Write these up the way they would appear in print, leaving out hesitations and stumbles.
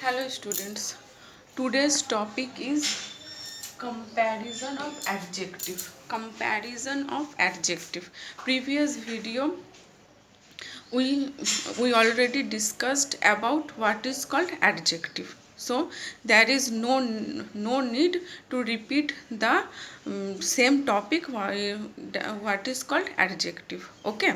Hello students. Today's topic is comparison of adjective. Comparison of adjective. Previous video we already discussed about what is called adjective. So there is no need to repeat the same topic what is called adjective. Okay.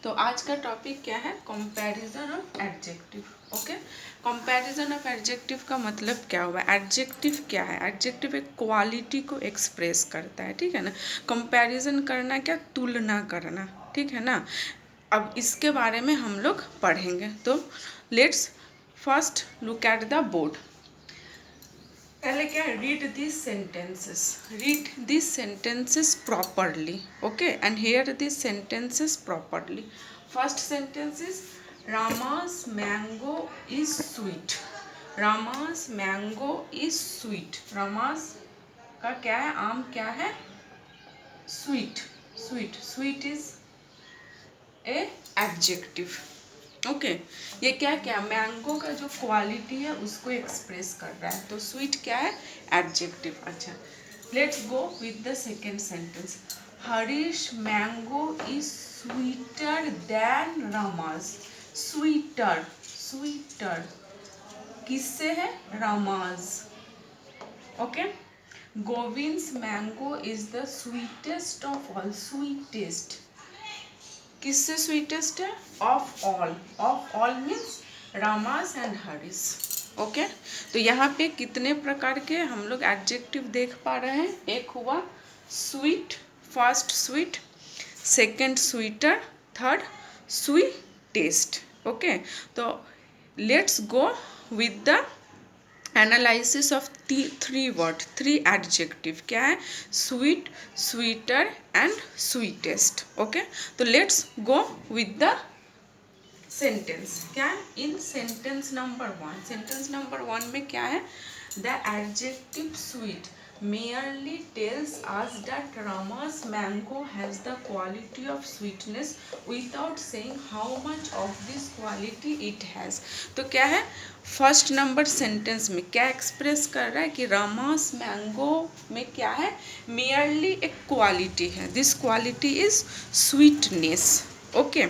तो आज का topic क्या है? Comparison of adjective. Okay. Comparison of adjective का मतलब क्या हुआ? Adjective क्या है? एडजेक्टिव एक क्वालिटी को एक्सप्रेस करता है, ठीक है ना. कंपैरिजन करना क्या? तुलना करना, ठीक है ना. अब इसके बारे में हम लोग पढ़ेंगे. तो let's first look at the board. पहले क्या है? Read this sentences properly. Okay. And hear this sentences properly. First sentence is Rama's mango is sweet. Rama's mango is sweet. Rama's का क्या है? आम क्या है? Sweet. Sweet is a adjective. Okay. ये क्या क्या? मैंगो का जो क्वालिटी है उसको एक्सप्रेस कर रहा है. तो स्वीट क्या है? एडजेक्टिव. अच्छा, let's go with the second sentence. Harish mango is sweeter than Rama's. Sweeter किससे है? Rama's. Okay. Govind's mango is the sweetest of all. Sweetest किससे स्वीटेस्ट है? Of all. Of all means Rama's and Harish. Okay. तो यहाँ पे कितने प्रकार के हम लोग एडजेक्टिव देख पा रहे हैं? एक हुआ sweet, first sweet, second sweeter, third sweetest. Okay. तो let's go with the analysis of three adjective. क्या है? Sweet, sweeter and sweetest. Okay. तो let's go with the sentence. क्या है? इन सेंटेंस नंबर वन में क्या है? The adjective sweet merely tells us that Rama's mango has the quality of sweetness without saying how much of this quality it has. तो क्या है? First number sentence में क्या एक्सप्रेस कर रहा है कि रामास मैंगो में क्या है? merely एक क्वालिटी है. This quality is sweetness. Okay.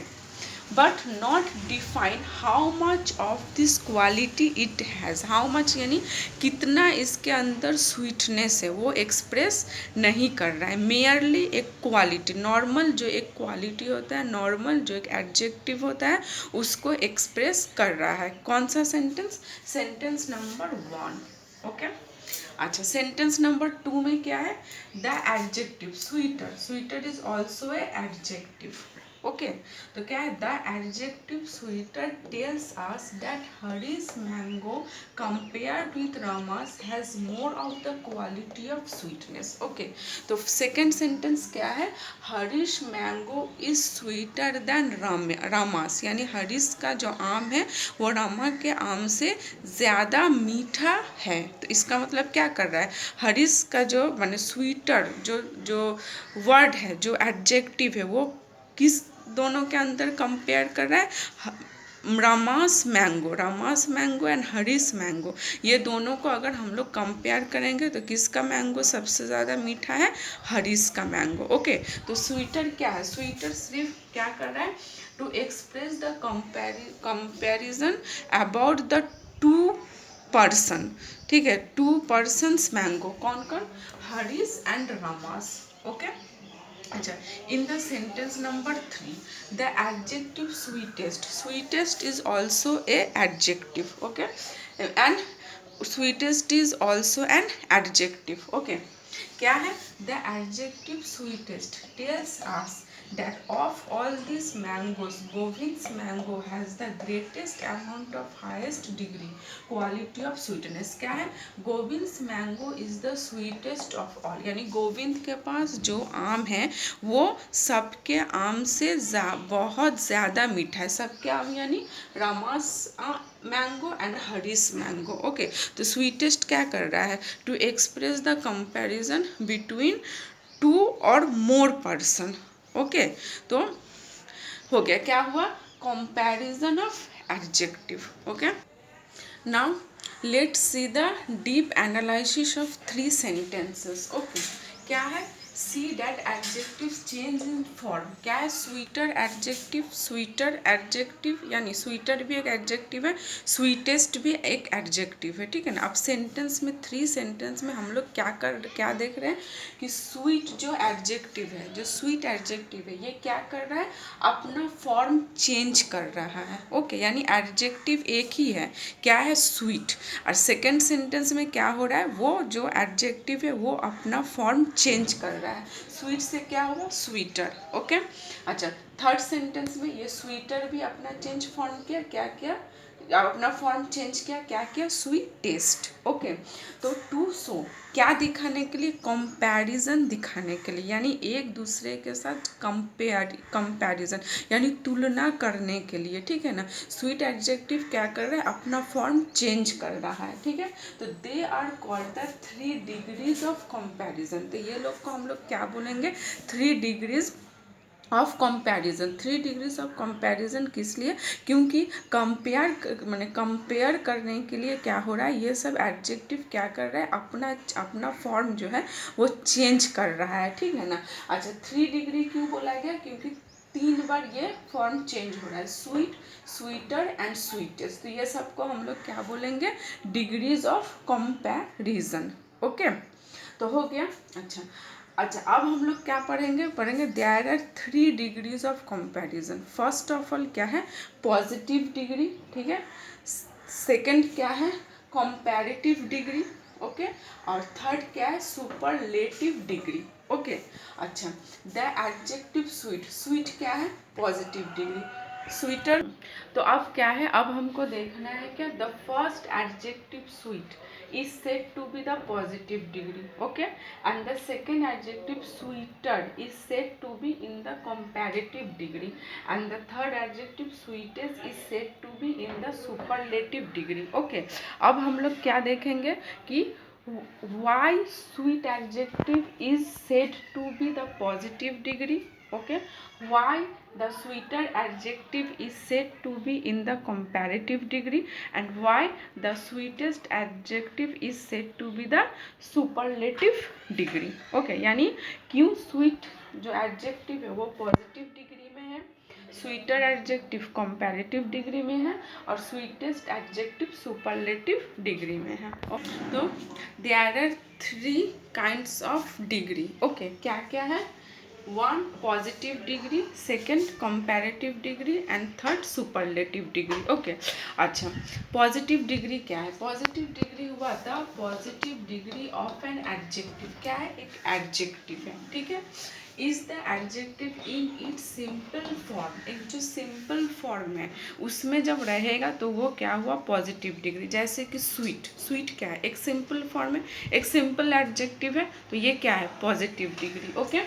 But not define how much of this quality it has. How much यानी कितना इसके अंदर स्वीटनेस है वो एक्सप्रेस नहीं कर रहा है. मेयरली एक क्वालिटी, नॉर्मल जो एक क्वालिटी होता है, नॉर्मल जो एक एडजेक्टिव होता है उसको एक्सप्रेस कर रहा है. कौन सा सेंटेंस? Sentence number 1. ओके. अच्छा, सेंटेंस नंबर 2 में क्या है? The adjective sweeter is also a adjective. Okay. तो क्या है? The adjective sweeter tells us that Harish mango compared with Rama's has more of the quality of sweetness. Okay. तो second sentence क्या है? Harish mango is sweeter than Rama's. यानी हरीश का जो आम है वो रामा के आम से ज़्यादा मीठा है. तो इसका मतलब क्या कर रहा है? हरीश का जो माने स्वीटर जो वर्ड है, जो एडजेक्टिव है, वो किस दोनों के अंदर कंपेयर कर रहा है? रामास मैंगो एंड हरीश मैंगो. ये दोनों को अगर हम लोग कंपेयर करेंगे तो किसका मैंगो सबसे ज़्यादा मीठा है? हरीश का मैंगो. ओके. तो स्वीटर क्या है? स्वीटर सिर्फ क्या कर रहा है? To express the comparison about the two person. ठीक है. Two persons mango. कौन कौन? हरीश एंड रामास. ओके. अच्छा, in the sentence number 3, the adjective sweetest is also a adjective. Okay. And sweetest is also an adjective. Okay. क्या है? The adjective sweetest tells us that of all these mangoes, Govind's mango has the greatest amount of highest degree quality of sweetness. क्या है? Govind's mango is the sweetest of all. यानी गोविंद के पास जो आम है वो सबके आम से बहुत ज़्यादा मीठा है. सबके आम यानी Rama's mango and Harish mango. Okay. तो स्वीटेस्ट क्या कर रहा है? To express the comparison between two और मोर पर्सन. ओके. तो हो गया. क्या हुआ? Comparison of adjective. Okay. Now let's see the deep analysis of 3 sentences. Okay, क्या है? See that adjective change in form. क्या है? Sweeter adjective. स्वीटर एडजेक्टिव यानी स्वीटर भी एक एडजेक्टिव है, स्वीटेस्ट भी एक एडजेक्टिव है, ठीक है ना. अब सेंटेंस में 3 सेंटेंस में हम लोग क्या देख रहे हैं कि स्वीट जो एडजेक्टिव है, जो स्वीट एडजेक्टिव है, ये क्या कर रहा है? अपना फॉर्म चेंज कर रहा है. ओके, यानी एडजेक्टिव एक ही है, क्या है? स्वीट. और सेकेंड सेंटेंस में क्या हो रहा है? वो जो एडजेक्टिव है वो अपना फॉर्म चेंज कर रहा है. स्वीट से क्या हुआ? स्वीटर. ओके, अच्छा. थर्ड सेंटेंस में ये स्वीटर भी अपना चेंज फॉर्म किया. क्या किया? अपना फॉर्म चेंज किया. क्या किया? Sweet taste. ओके, तो टू सो क्या दिखाने के लिए? कंपैरिजन दिखाने के लिए, यानी एक दूसरे के साथ कंपैरिजन यानी तुलना करने के लिए, ठीक है ना. स्वीट एडजेक्टिव क्या कर रहा है? अपना फॉर्म चेंज कर रहा है, ठीक है. तो they are called the 3 degrees of comparison. तो ये लोग को हम लोग क्या बोलेंगे? 3 degrees of comparison. 3 degrees of comparison किस लिए? क्योंकि कंपेयर करने के लिए क्या हो रहा है? ये सब एडजेक्टिव क्या कर रहा है? अपना फॉर्म जो है वो चेंज कर रहा है, ठीक है ना. अच्छा, 3 डिग्री क्यों बोला गया? क्योंकि 3 बार ये फॉर्म चेंज हो रहा है. Sweet, sweeter and sweetest. तो ये सबको हम लोग क्या बोलेंगे? Degrees of comparison. ओके, तो हो गया. अच्छा, अच्छा, अब हम लोग क्या पढ़ेंगे there are 3 degrees of comparison. First of all क्या है? पॉजिटिव डिग्री, ठीक है. सेकंड क्या है? Comparative degree. ओके, और थर्ड क्या है? Superlative degree. ओके, अच्छा. The adjective sweet. स्वीट क्या है? Positive degree. स्वीटर. तो अब क्या है? अब हमको देखना है क्या? The first adjective sweet is said to be the positive degree. Okay, and the second adjective sweeter is said to be in the comparative degree, and the third adjective sweetest is said to be in the superlative degree. Okay, अब हम लोग क्या देखेंगे कि why sweet adjective is said to be the positive degree. Okay, why the sweeter adjective is said to be in the comparative degree, and why the sweetest adjective is said to be the superlative degree. Okay, यानी क्यों sweet जो adjective है वो positive degree में है, sweeter adjective comparative degree में है, और स्वीटेस्ट एडजेक्टिव सुपरलेटिव डिग्री में है. तो there are 3 kinds of degree. Okay, क्या क्या है? 1 positive degree, second comparative degree, and third superlative degree. Okay, अच्छा. पॉजिटिव डिग्री क्या है? पॉजिटिव डिग्री हुआ the positive degree of an adjective. क्या है? एक एडजेक्टिव है, ठीक है. Is the adjective in its simple form. एक जो सिंपल फॉर्म है उसमें जब रहेगा तो वो क्या हुआ? Positive degree. जैसे कि स्वीट. स्वीट क्या है? एक सिंपल फॉर्म है, एक सिंपल एडजेक्टिव है, तो ये क्या है? Positive degree. ओके,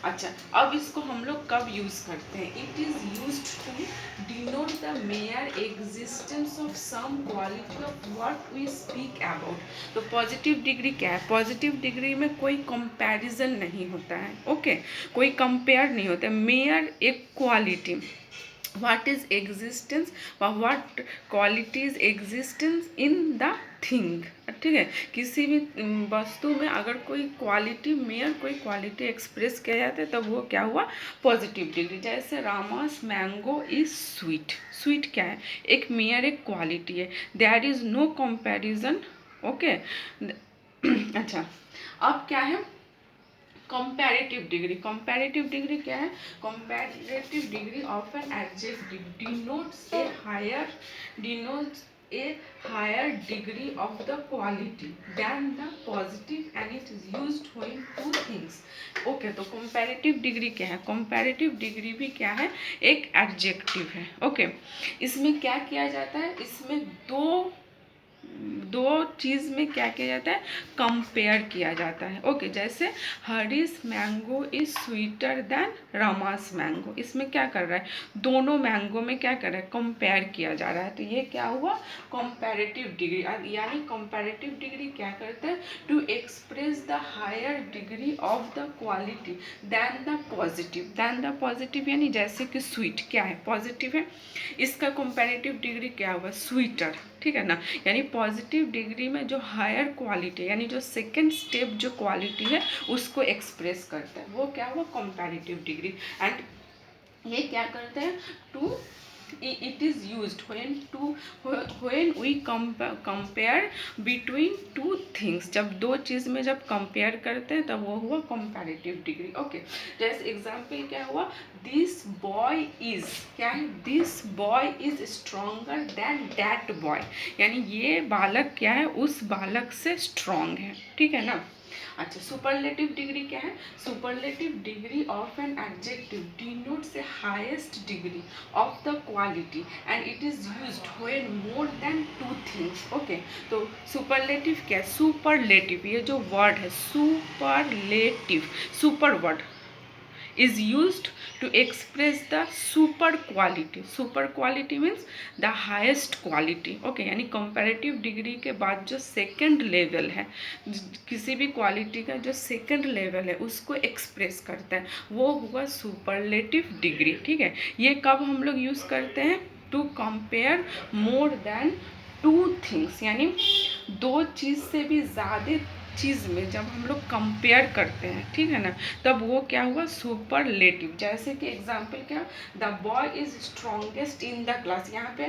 अच्छा. अब इसको हम लोग कब यूज करते हैं? It is used to denote the mere existence of some quality of what we speak about. तो पॉजिटिव डिग्री क्या है? पॉजिटिव डिग्री में कोई कंपैरिजन नहीं होता है. ओके, कोई कंपेयर नहीं होता है. मेयर एक quality, what is existence, what qualities existence in the thing, ठीक है. किसी भी वस्तु में अगर कोई क्वालिटी, मेयर कोई क्वालिटी एक्सप्रेस किया जाता है तब वो क्या हुआ? Positive degree. जैसे Rama's mango is sweet. Sweet क्या है? एक मेयर, एक क्वालिटी है. There is no comparison. Okay, अच्छा. अब क्या है? Comparative degree. कंपैरेटिव डिग्री क्या है? Comparative degree of an adjective denotes a higher degree of the quality than the positive, and it is used when 2 things. Okay, तो comparative degree क्या है? Comparative degree भी क्या है? एक एडजेक्टिव है. ओके, इसमें क्या किया जाता है? इसमें दो चीज़ में क्या किया जाता है? कंपेयर किया जाता है. ओके, जैसे Harish mango is sweeter then Rama's mango. इसमें क्या कर रहा है? दोनों मैंगो में क्या कर रहा है? कंपेयर किया जा रहा है. तो ये क्या हुआ? Comparative degree. यानी कंपैरेटिव डिग्री क्या करता है? To express the higher degree of the quality than the positive. Than the positive यानी जैसे कि स्वीट क्या है? पॉजिटिव है. इसका कंपैरेटिव डिग्री क्या हुआ? स्वीटर. ठीक है ना। यानी पॉजिटिव डिग्री में जो हायर क्वालिटी यानी जो सेकेंड स्टेप जो क्वालिटी है उसको एक्सप्रेस करता है, वो क्या हुआ कंपैरेटिव डिग्री। एंड ये क्या करते हैं, to it is used when we compare between two things, जब दो चीज़ में जब कंपेयर करते हैं तब वो हुआ कंपैरेटिव डिग्री। ओके, जैसे एग्जाम्पल क्या हुआ, दिस बॉय इज, क्या है, this boy is stronger than that boy, यानी ये बालक क्या है उस बालक से स्ट्रॉन्ग है, ठीक है ना। अच्छा, सुपरलेटिव डिग्री क्या है, superlative degree of an adjective denotes A highest degree of the quality and it is used when more than two things. Okay, तो सुपरलेटिव क्या है, सुपरलेटिव ये जो वर्ड है superlative, super word is used to express the super quality, super quality means the highest quality। okay, यानी comparative degree के बाद जो सेकेंड लेवल है, किसी भी क्वालिटी का जो सेकेंड लेवल है उसको एक्सप्रेस करता है, वो हुआ सुपरलेटिव डिग्री। ठीक है, ये कब हम लोग यूज़ करते हैं, to compare more than two things, यानी दो चीज़ से भी ज़्यादा चीज़ में जब हम लोग कंपेयर करते हैं, ठीक है ना, तब वो क्या हुआ सुपरलेटिव। जैसे कि एग्जांपल क्या, the boy is strongest in the class, यहाँ पे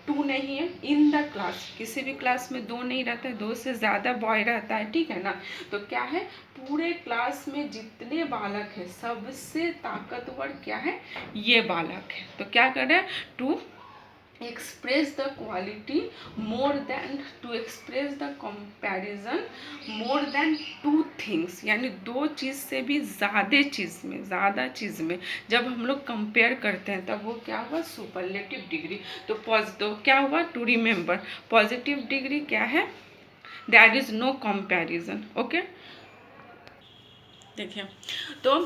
टू नहीं है, इन द क्लास, किसी भी क्लास में दो नहीं रहता है, दो से ज़्यादा बॉय रहता है, ठीक है ना। तो क्या है, पूरे क्लास में जितने बालक हैं सबसे ताकतवर क्या है, ये बालक है। तो क्या कर रहे हैं, to express the quality more than, to express the comparison more than two things, यानी दो चीज़ से भी ज़्यादा चीज़ में जब हम लोग कंपेयर करते हैं तब वो क्या हुआ सुपरलेटिव डिग्री। तो क्या हुआ, टू रिमेंबर पॉजिटिव डिग्री क्या है, there is no comparison. Okay, देखिए तो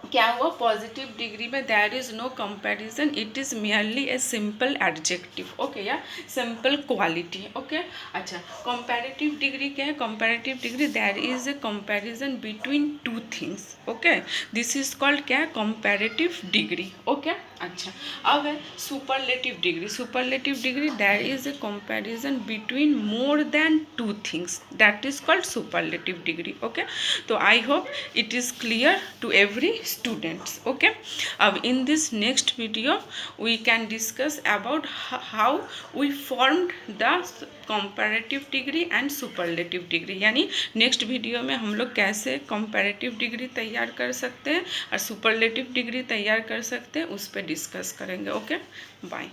क्या हुआ, पॉजिटिव डिग्री में there is no comparison, it is merely a simple adjective. Okay, या सिंपल क्वालिटी। ओके, अच्छा, कंपैरेटिव डिग्री क्या है, comparative degree there is a comparison between two things. Okay, this is called क्या है, comparative degree. Okay, अच्छा, अब है superlative degree. Superlative degree there is a comparison between more than two things, that is called superlative degree. Okay, तो I hope it is clear to every students। okay, in this next video we can discuss about how we formed the comparative degree and superlative degree, यानी next video में हम लोग कैसे comparative degree तैयार कर सकते हैं और superlative डिग्री तैयार कर सकते हैं उस पर डिस्कस करेंगे। Okay, bye.